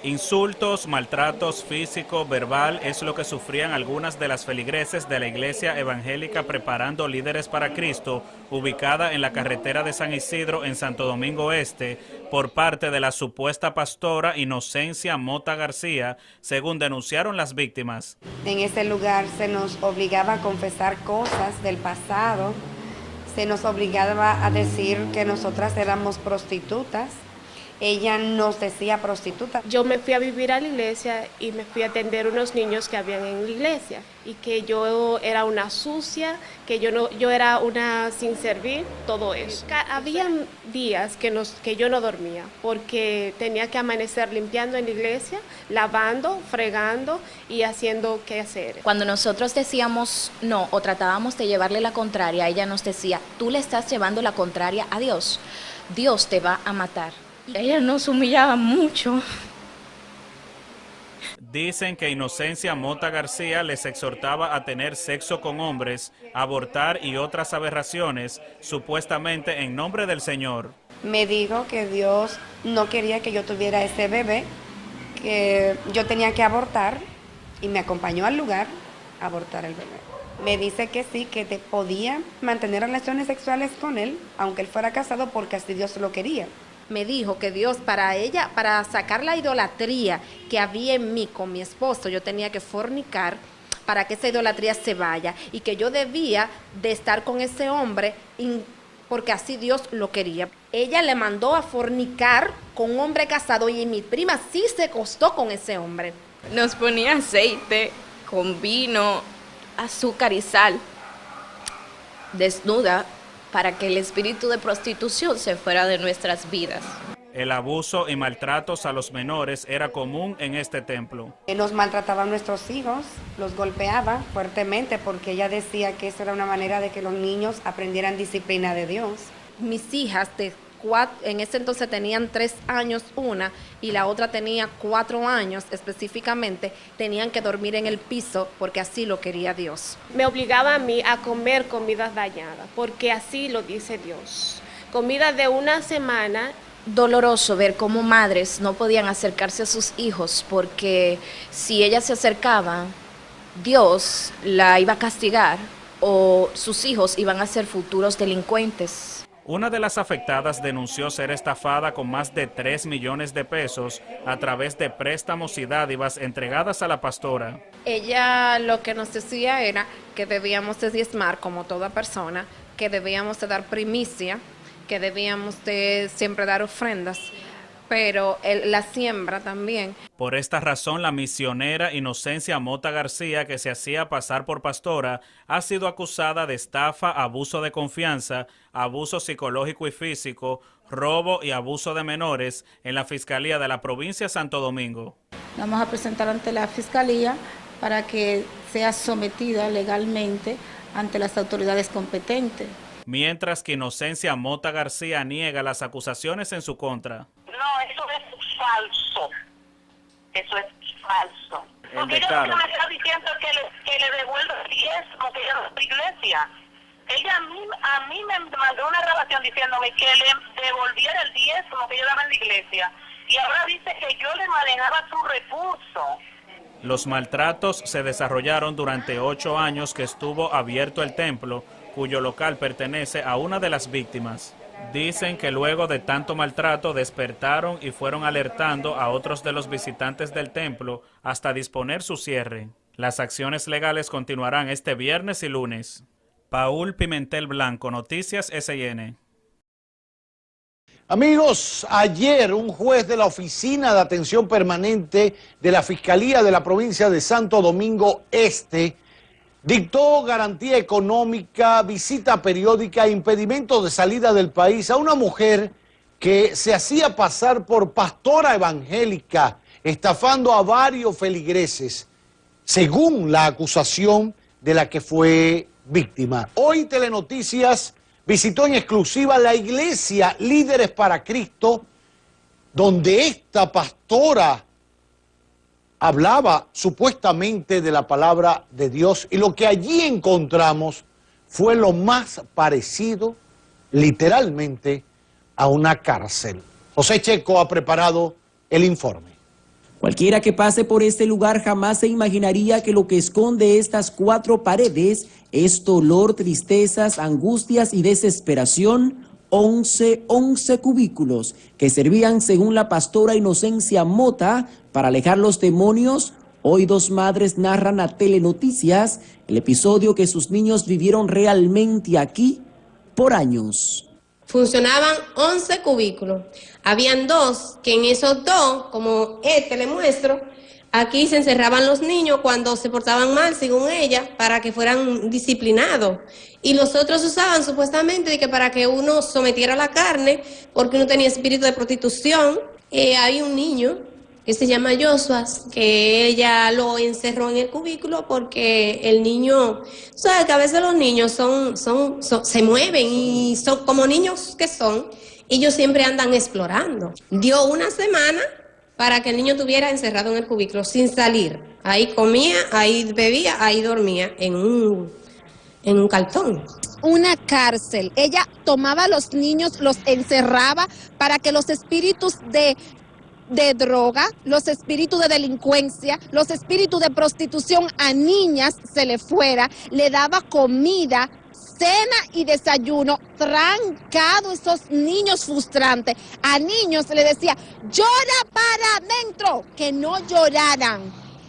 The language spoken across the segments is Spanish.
Insultos, maltratos físico, verbal es lo que sufrían algunas de las feligreses de la Iglesia Evangélica Preparando Líderes para Cristo, ubicada en la carretera de San Isidro en Santo Domingo Este, por parte de la supuesta pastora Inocencia Mota García, según denunciaron las víctimas. En ese lugar se nos obligaba a confesar cosas del pasado, se nos obligaba a decir que nosotras éramos prostitutas. Ella nos decía prostituta. Yo me fui a vivir a la iglesia y me fui a atender unos niños que habían en la iglesia y que yo era una sucia, que yo era una sin servir, todo eso. Habían días que yo no dormía porque tenía que amanecer limpiando en la iglesia, lavando, fregando y haciendo quehaceres. Cuando nosotros decíamos no o tratábamos de llevarle la contraria, ella nos decía, tú le estás llevando la contraria a Dios, Dios te va a matar. Ella nos humillaba mucho. Dicen que Inocencia Mota García les exhortaba a tener sexo con hombres, abortar y otras aberraciones, supuestamente en nombre del Señor. Me dijo que Dios no quería que yo tuviera ese bebé, que yo tenía que abortar y me acompañó al lugar a abortar el bebé. Me dice que sí, que podía mantener relaciones sexuales con él, aunque él fuera casado, porque así Dios lo quería. Me dijo que Dios para ella, para sacar la idolatría que había en mí con mi esposo, yo tenía que fornicar para que esa idolatría se vaya y que yo debía de estar con ese hombre porque así Dios lo quería. Ella le mandó a fornicar con un hombre casado y mi prima sí se acostó con ese hombre. Nos ponía aceite con vino, azúcar y sal, desnuda, para que el espíritu de prostitución se fuera de nuestras vidas. El abuso y maltratos a los menores era común en este templo. Nos maltrataba a nuestros hijos, los golpeaba fuertemente porque ella decía que eso era una manera de que los niños aprendieran disciplina de Dios. Mis hijas en ese entonces tenían 3 años una y la otra tenía 4 años específicamente, tenían que dormir en el piso porque así lo quería Dios. Me obligaba a mí a comer comidas dañadas porque así lo dice Dios. Comida de una semana. Doloroso ver cómo madres no podían acercarse a sus hijos porque si ellas se acercaban, Dios la iba a castigar o sus hijos iban a ser futuros delincuentes. Una de las afectadas denunció ser estafada con más de 3 millones de pesos a través de préstamos y dádivas entregadas a la pastora. Ella lo que nos decía era que debíamos de diezmar como toda persona, que debíamos de dar primicia, que debíamos de siempre dar ofrendas, pero la siembra también. Por esta razón, la misionera Inocencia Mota García, que se hacía pasar por pastora, ha sido acusada de estafa, abuso de confianza, abuso psicológico y físico, robo y abuso de menores en la Fiscalía de la provincia de Santo Domingo. Vamos a presentar ante la Fiscalía para que sea sometida legalmente ante las autoridades competentes. Mientras que Inocencia Mota García niega las acusaciones en su contra. No, eso es falso. Eso es falso. Porque ella lo que me está diciendo es que le devuelva el diezmo que ella no es de iglesia. Ella a mí me mandó una grabación diciéndome que le devolviera el diezmo que yo daba en la iglesia. Y ahora dice que yo le manejaba su recurso. Los maltratos se desarrollaron durante 8 años que estuvo abierto el templo, cuyo local pertenece a una de las víctimas. Dicen que luego de tanto maltrato despertaron y fueron alertando a otros de los visitantes del templo hasta disponer su cierre. Las acciones legales continuarán este viernes y lunes. Paul Pimentel Blanco, Noticias SIN. Amigos, ayer un juez de la Oficina de Atención Permanente de la Fiscalía de la provincia de Santo Domingo Este dictó garantía económica, visita periódica e impedimento de salida del país a una mujer que se hacía pasar por pastora evangélica, estafando a varios feligreses, según la acusación de la que fue víctima. Hoy Telenoticias visitó en exclusiva la iglesia Líderes para Cristo, donde esta pastora hablaba supuestamente de la palabra de Dios, y lo que allí encontramos fue lo más parecido, literalmente, a una cárcel. José Checo ha preparado el informe. Cualquiera que pase por este lugar jamás se imaginaría que lo que esconde estas 4 paredes es dolor, tristezas, angustias y desesperación. 11 cubículos que servían, según la pastora Inocencia Mota, para alejar los demonios. Hoy 2 madres narran a Telenoticias el episodio que sus niños vivieron realmente aquí por años. Funcionaban 11 cubículos. Habían 2 que en esos 2, como le muestro, aquí se encerraban los niños cuando se portaban mal, según ella, para que fueran disciplinados. Y los otros usaban supuestamente de que para que uno sometiera la carne, porque uno tenía espíritu de prostitución. Hay un niño que se llama Joshua, que ella lo encerró en el cubículo porque el niño, sabes que a veces los niños se mueven y son como niños que son, ellos siempre andan explorando. Dio 1 semana para que el niño estuviera encerrado en el cubículo sin salir. Ahí comía, ahí bebía, ahí dormía en un cartón. Una cárcel. Ella tomaba a los niños, los encerraba para que los espíritus de droga, los espíritus de delincuencia, los espíritus de prostitución a niñas se le fuera, le daba comida, cena y desayuno, trancado esos niños frustrantes. A niños le decía, llora para adentro, que no lloraran,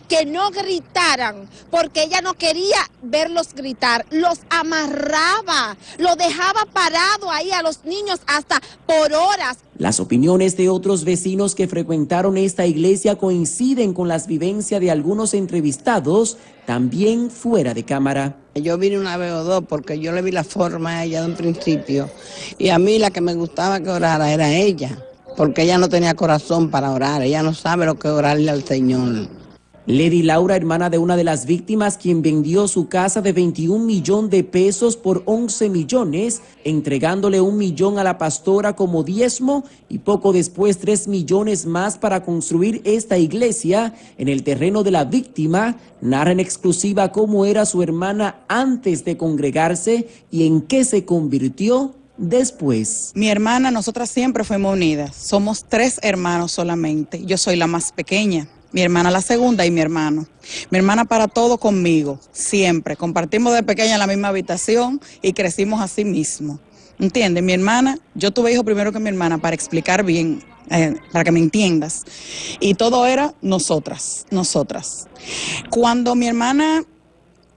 que no gritaran, porque ella no quería verlos gritar, los amarraba, lo dejaba parado ahí a los niños hasta por horas. Las opiniones de otros vecinos que frecuentaron esta iglesia coinciden con las vivencias de algunos entrevistados, también fuera de cámara. Yo vine una vez o 2 porque yo le vi la forma a ella de un principio, y a mí la que me gustaba que orara era ella, porque ella no tenía corazón para orar, ella no sabe lo que es orarle al Señor. Lady Laura, hermana de una de las víctimas, quien vendió su casa de 21 millones de pesos por 11 millones, entregándole 1 millón a la pastora como diezmo y poco después 3 millones más para construir esta iglesia en el terreno de la víctima, narra en exclusiva cómo era su hermana antes de congregarse y en qué se convirtió después. Mi hermana, nosotras siempre fuimos unidas. Somos 3 hermanos solamente. Yo soy la más pequeña. Mi hermana la segunda y mi hermano. Mi hermana para todo conmigo, siempre. Compartimos de pequeña en la misma habitación y crecimos así mismo. ¿Entiendes? Mi hermana, yo tuve hijo primero que mi hermana para explicar bien, para que me entiendas. Y todo era nosotras. Cuando mi hermana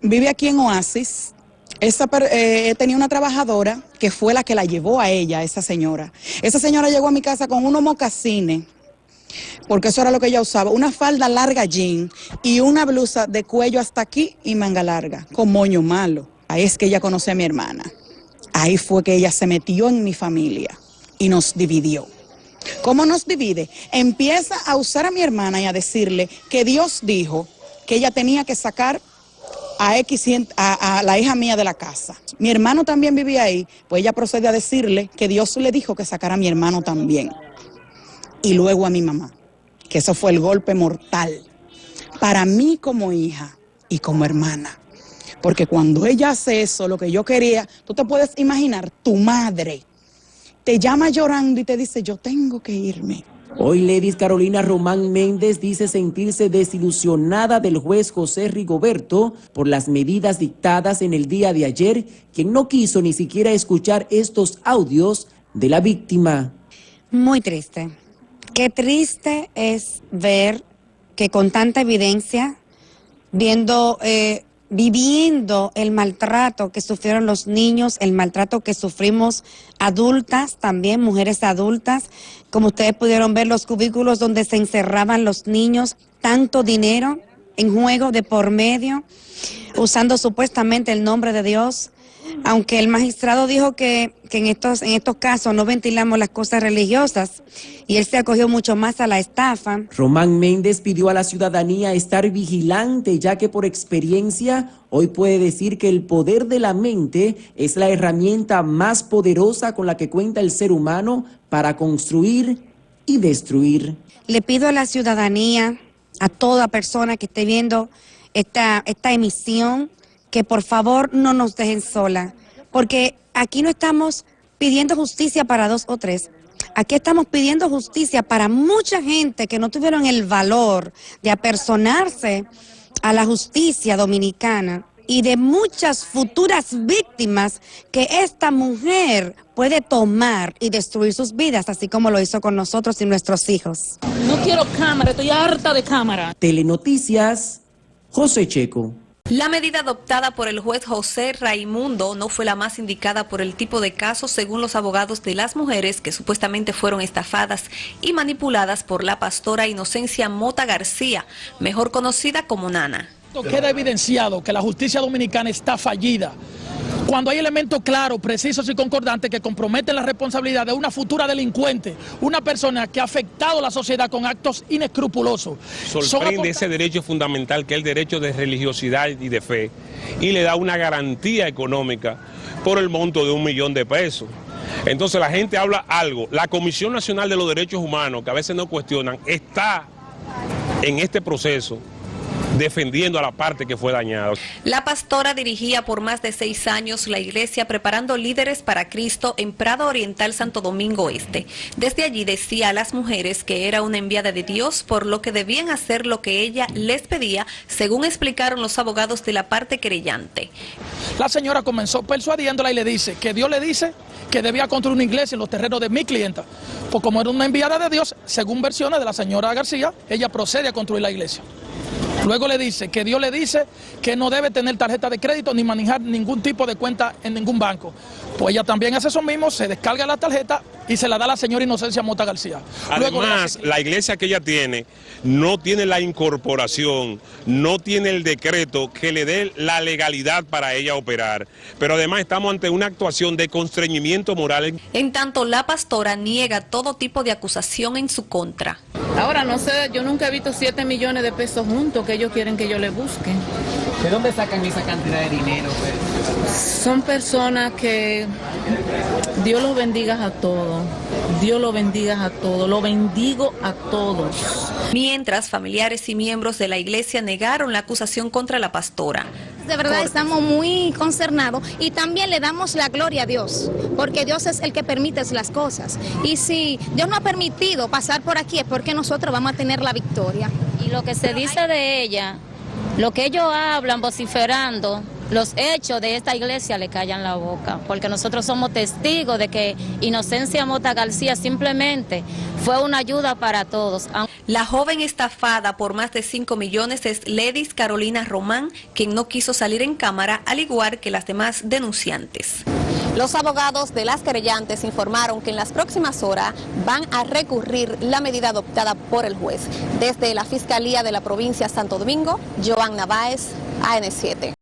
vive aquí en Oasis, tenía una trabajadora que fue la que la llevó a ella, esa señora. Esa señora llegó a mi casa con unos mocasines, porque eso era lo que ella usaba, una falda larga jean y una blusa de cuello hasta aquí y manga larga, con moño malo. Ahí es que ella conoce a mi hermana. Ahí fue que ella se metió en mi familia y nos dividió. ¿Cómo nos divide? Empieza a usar a mi hermana y a decirle que Dios dijo que ella tenía que sacar a la hija mía de la casa. Mi hermano también vivía ahí, pues ella procede a decirle que Dios le dijo que sacara a mi hermano también. Y luego a mi mamá, que eso fue el golpe mortal para mí como hija y como hermana. Porque cuando ella hace eso, lo que yo quería, tú te puedes imaginar, tu madre te llama llorando y te dice, yo tengo que irme. Hoy Lady Carolina Román Méndez dice sentirse desilusionada del juez José Rigoberto por las medidas dictadas en el día de ayer, quien no quiso ni siquiera escuchar estos audios de la víctima. Muy triste. Qué triste es ver que con tanta evidencia, viviendo el maltrato que sufrieron los niños, el maltrato que sufrimos adultas, también mujeres adultas, como ustedes pudieron ver los cubículos donde se encerraban los niños, tanto dinero en juego de por medio, usando supuestamente el nombre de Dios. Aunque el magistrado dijo que en estos casos no ventilamos las cosas religiosas y él se acogió mucho más a la estafa. Román Méndez pidió a la ciudadanía estar vigilante, ya que por experiencia hoy puede decir que el poder de la mente es la herramienta más poderosa con la que cuenta el ser humano para construir y destruir. Le pido a la ciudadanía, a toda persona que esté viendo esta emisión, que por favor no nos dejen sola, porque aquí no estamos pidiendo justicia para 2 o 3, Aquí estamos pidiendo justicia para mucha gente que no tuvieron el valor de apersonarse a la justicia dominicana y de muchas futuras víctimas que esta mujer puede tomar y destruir sus vidas, así como lo hizo con nosotros y nuestros hijos. No quiero cámara, estoy harta de cámara. Telenoticias, José Checo. La medida adoptada por el juez José Raimundo no fue la más indicada por el tipo de casos, según los abogados de las mujeres que supuestamente fueron estafadas y manipuladas por la pastora Inocencia Mota García, mejor conocida como Nana. Queda evidenciado que la justicia dominicana está fallida cuando hay elementos claros, precisos y concordantes que comprometen la responsabilidad de una futura delincuente, una persona que ha afectado a la sociedad con actos inescrupulosos. Sorprende ese derecho fundamental que es el derecho de religiosidad y de fe, y le da una garantía económica por el monto de $1 millón. Entonces la gente habla algo. La Comisión Nacional de los Derechos Humanos, que a veces no cuestionan, está en este proceso defendiendo a la parte que fue dañada. La pastora dirigía por más de 6 años la iglesia Preparando Líderes para Cristo en Prado Oriental, Santo Domingo Este. Desde allí decía a las mujeres que era una enviada de Dios, por lo que debían hacer lo que ella les pedía, según explicaron los abogados de la parte querellante. La señora comenzó persuadiéndola y le dice que Dios le dice que debía construir una iglesia en los terrenos de mi clienta. Pues como era una enviada de Dios, según versiones de la señora García, ella procede a construir la iglesia. Luego le dice que Dios le dice que no debe tener tarjeta de crédito ni manejar ningún tipo de cuenta en ningún banco. Pues ella también hace eso mismo, se descarga la tarjeta y se la da a la señora Inocencia Mota García. Además, la iglesia que ella tiene no tiene la incorporación, no tiene el decreto que le dé la legalidad para ella operar. Pero además estamos ante una actuación de constreñimiento moral. En tanto, la pastora niega todo tipo de acusación en su contra. Ahora no sé, yo nunca he visto 7 millones de pesos juntos que ellos quieren que yo le busque. ¿De dónde sacan esa cantidad de dinero? Son personas que Dios los bendiga a todos. Dios los bendiga a todos. Lo bendigo a todos. Mientras, familiares y miembros de la iglesia negaron la acusación contra la pastora. De verdad estamos muy consternados y también le damos la gloria a Dios, porque Dios es el que permite las cosas. Y si Dios no ha permitido pasar por aquí es porque nosotros vamos a tener la victoria. Y lo que se dice de ella, lo que ellos hablan vociferando, los hechos de esta iglesia le callan la boca, porque nosotros somos testigos de que Inocencia Mota García simplemente fue una ayuda para todos. La joven estafada por más de 5 millones es Ledis Carolina Román, quien no quiso salir en cámara, al igual que las demás denunciantes. Los abogados de las querellantes informaron que en las próximas horas van a recurrir la medida adoptada por el juez. Desde la Fiscalía de la Provincia de Santo Domingo, Joanna Báez, AN7.